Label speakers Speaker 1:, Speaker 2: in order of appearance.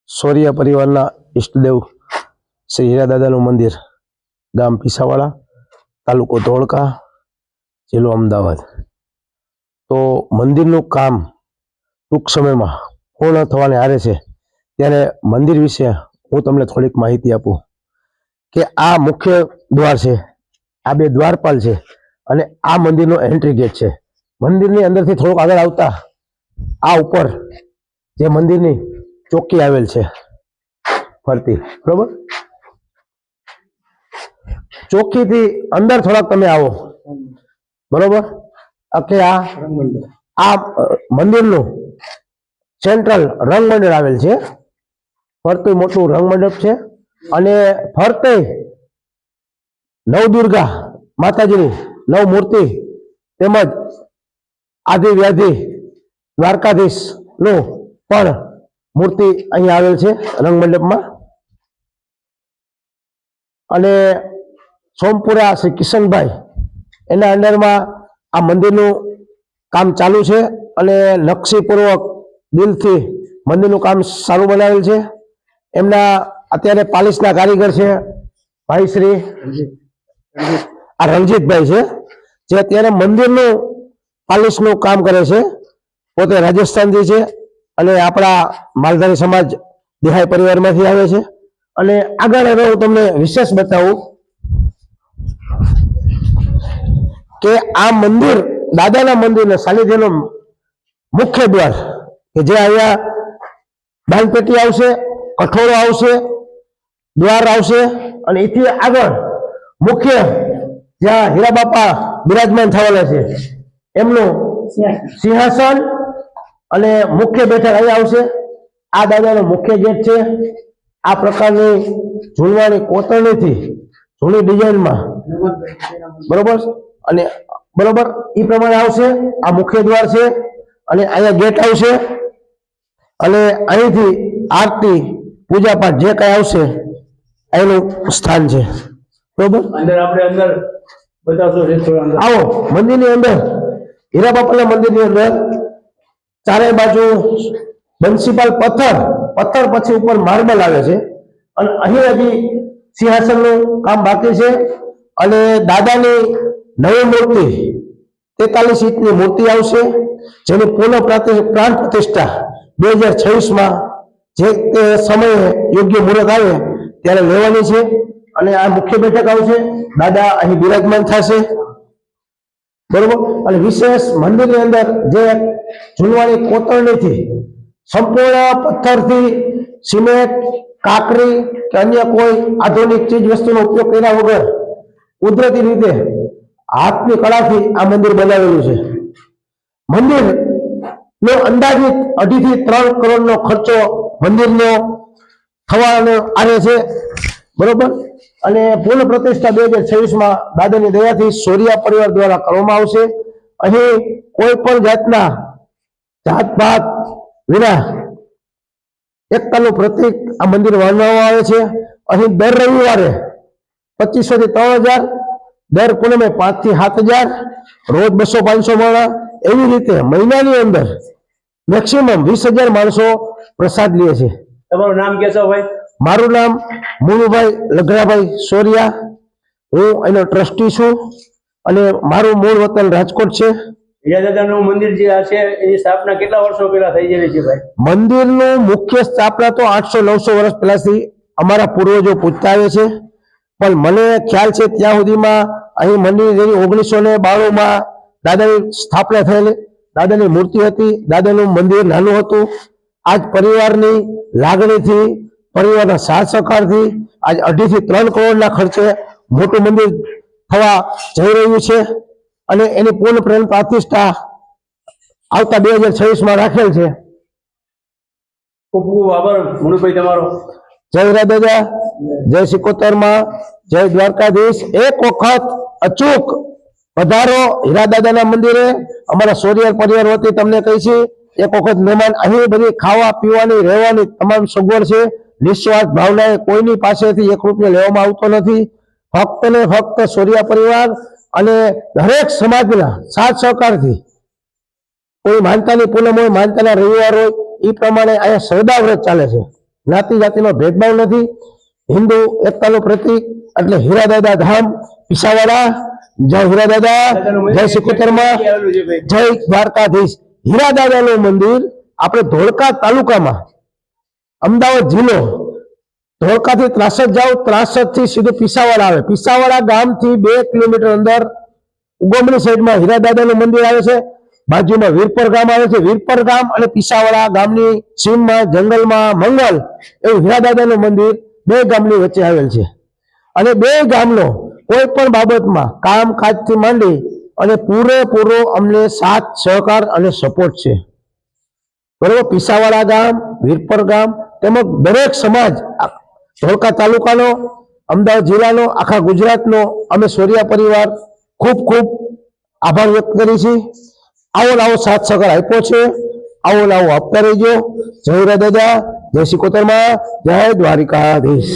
Speaker 1: સોરિયા પરિવારના ઈષ્ટદેવ શ્રી હીરાદાદાનું મંદિર, ગામ પીસાવાડા, તાલુકો ધોળકા, જિલ્લો અમદાવાદ। તો મંદિરનું કામ ટૂંક સમયમાં પૂર્ણ થવાને આરે છે, ત્યારે મંદિર વિશે હું તમને થોડીક માહિતી આપું કે આ મુખ્ય દ્વાર છે, આ બે દ્વારપાલ છે અને આ મંદિરનો એન્ટ્રી ગેટ છે। મંદિરની અંદરથી થોડુંક આગળ આવતા આ ઉપર જે મંદિરની ચોકી આવેલ છે ફરતી, બરોબર, ચોકીથી અંદર થોડાક તમે આવો, બરોબર, કે આ મંદિરનું સેન્ટ્રલ રંગ મંડળ આવેલ છે, ફરતું મોટું રંગ મંડપ છે અને ફરતે નવદુર્ગા માતાજીની નવ મૂર્તિ તેમજ આદિ વ્યાધિ દ્વારકાધીશ નું પણ મૂર્તિ અહીં આવેલ છે રંગ મંડપમાં। અને સોમપુરા શ્રી કિશનભાઈ એના અંડરમાં આ મંદિરનું કામ ચાલુ છે અને નકશીપૂર્વક દિલથી મંદિરનું કામ સારું બનાવેલ છે। એમના અત્યારે પાલિશના કારીગર છે ભાઈ શ્રી આ રણજીતભાઈ છે, જે અત્યારે મંદિરનું પાલિશનું કામ કરે છે, પોતે રાજસ્થાનથી છે અને આપણા માલધારી સમાજ દેહાઈ પરિવારમાંથી આવે છે। અને આગળ હવે હું તમને વિશેષ બતાવું કે આ મંદિર દાદાના મંદિરના સાનિધ્યનો મુખ્ય દ્વાર કે જે અહીંયા દાનપેટી આવશે, કઠોળો આવશે, દ્વાર આવશે અને એથી આગળ મુખ્ય જ્યાં હીરા બાપા બિરાજમાન થવાના છે એમનું સિંહાસન અને મુખ્ય બેઠક અહીંયા આવશે। આ દાદાનો મુખ્ય ગેટ છે। આ પ્રકારની ઝૂલવાની કોતરણીથી જૂની ડિઝાઇનમાં, બરોબર, અને બરોબર એ પ્રમાણે આવશે। આ મુખ્ય દ્વાર છે અને અહીંયા ગેટ આવશે અને અહીંથી આરતી પૂજાપાઠ જે કઈ આવશે એનું સ્થાન છે, બરોબર।
Speaker 2: અંદર આપણે અંદર બતાવશો,
Speaker 1: આવો મંદિરની અંદર, હીરા બાપાના મંદિરની અંદર ચારે બાજુ બંસીપાલ પથ્થર પછી ઉપર માર્બલ આવે છે અને અહીં હજી સિંહાસનનું કામ બાકી છે અને દાદાની નવી મૂર્તિ 43 ઇંચની મૂર્તિ આવશે, જેની પુનઃ પ્રાણ પ્રતિષ્ઠા 2026માં જે તે સમયે યોગ્ય મુહૂર્ત આવે ત્યારે લેવાની છે અને આ મુખ્ય બેઠક આવશે, દાદા અહીં બિરાજમાન થશે, બરોબર। અને વિશેષ મંદિરની અંદર જે ઝૂલવાની કોતરણીથી સંપૂર્ણ પથ્થરથી, સિમેન્ટ, કાકરી કે અન્ય કોઈ આધુનિક ચીજ વસ્તુનો ઉપયોગ કર્યા વગર કુદરતી રીતે હાથની કળાથી આ મંદિર બનાવેલું છે। મંદિરનો અંદાજિત 2.5 થી 3 કરોડનો ખર્ચો મંદિરનો થવાનો આવે છે, બરોબર। અને પૂર્ણ પ્રતિષ્ઠા 2026માં દાદાની દયાથી સોરિયા પરિવાર દ્વારા કરવામાં આવશે। અહીં કોઈ પણ જાતના જાતભાત વિના એકતાનું પ્રતીક આ મંદિર માનવામાં આવે છે। અહીં દર રવિવારે 2500 થી 3000, દર પૂનમે 5 થી 7000, રોજ 200-500 માણસ, એવી રીતે મહિનાની અંદર મેક્સિમમ 20,000 માણસો પ્રસાદ લે છે।
Speaker 2: તમારું નામ કહેશો ભાઈ?
Speaker 1: મારું નામ મુનુભાઈ લગરાભાઈ સોરિયા, હું એનો ટ્રસ્ટી છું અને મારું મૂળ વતન રાજકોટ છે।
Speaker 2: હીરાદાદાનું મંદિર જે છે એની સ્થાપના કેટલા વર્ષો પહેલા થઈ ગયેલી છે ભાઈ?
Speaker 1: મંદિરનું મુખ્ય સ્થાપના તો 800-900 વર્ષ પહેલાથી અમારા પૂર્વજો પૂજતા આવે છે, પણ મને ખ્યાલ છે ત્યાં સુધીમાં અહીં મંદિર 1992માં દાદાની સ્થાપના થયેલી, દાદાની મૂર્તિ હતી, દાદાનું મંદિર નાનું હતું। આજ પરિવારની લાગણીથી, પરિવારના સાથ સહકારથી આજ 2.5 થી 3 કરોડના ખર્ચે મોટું મંદિર થવા જઈ રહ્યું છે અને એની પૂર્ણ પ્રાણ પ્રતિષ્ઠા આવતા 2026માં રાખેલ છે।
Speaker 2: ખૂબ ખૂબ આભાર મુનુભાઈ તમારો।
Speaker 1: જય હીરાદાદા, જય સિકોતરમાં, જય દ્વારકાધીશ। એક વખત અચૂક પધારો હીરાદાદાના મંદિરે, અમારા સોરિયા પરિવાર વતી તમને કહી છે, એક વખત મહેમાન, અહીં બધી ખાવા પીવાની રહેવાની તમામ સગવડ છે, નિસ્વાર્થ ભાવનાએ કોઈની પાસેથી 1 રૂપિયો લેવામાં આવતો નથી। ફક્ત ને ફક્ત સોરિયા પરિવાર અને દરેક સમાજના સાથ સહકારથી, કોઈ માનતાની પૂનમ હોય, માનતાના રવિવાર હોય, એ પ્રમાણે અહીંયા સરદા વ્રત ચાલે છે। જ્ઞાતિ જાતિનો ભેદભાવ નથી. હિન્દુ એકતાનું પ્રતીક એટલે હીરાદાદા ધામ પીસાવાડા. જય હીરાદાદા, જય સિકોતરમાં,
Speaker 2: આવેલું છે ભાઈ?
Speaker 1: જય દ્વારકાધીશ. હીરાદાદાનું મંદિર આપણે ધોળકા તાલુકામાં, અમદાવાદ જિલ્લો, ધોળકાથી ત્રાસદ જાઓ, ત્રાસદ થી સીધું પીસાવાડા આવે. પીસાવાડા ગામથી 2 કિલોમીટર અંદર ઉગમણી સાઈડમાં હીરાદાદાનું મંદિર આવે છે. બાજુમાં વીરપર ગામ આવે છે. વીરપર ગામ અને પીસાવાડા ગામની સીમમાં જંગલમાં મંગલ એવું હીરાદાદાનું મંદિર 2 ગામની વચ્ચે આવેલ છે. અને 2 ગામનો કોઈ પણ બાબતમાં કામકાજથી માંડી અને પૂરેપૂરો અમને સાથ સહકાર અને સપોર્ટ છે. બરોબર. પીસાવાડા ગામ, વીરપર ગામ તેમજ દરેક સમાજ ધોળકા તાલુકાનો, અમદાવાદ જિલ્લાનો, આખા ગુજરાતનો અમે સોરિયા પરિવાર ખૂબ ખૂબ આભાર વ્યક્ત કરી છે. આવો લાવો સાથ સહકાર આપ્યો છે, આવો લાવો આપતા રહેજો. જય હીરાદાદા, જય સિકોતરમાં, જય દ્વારિકાધીશ.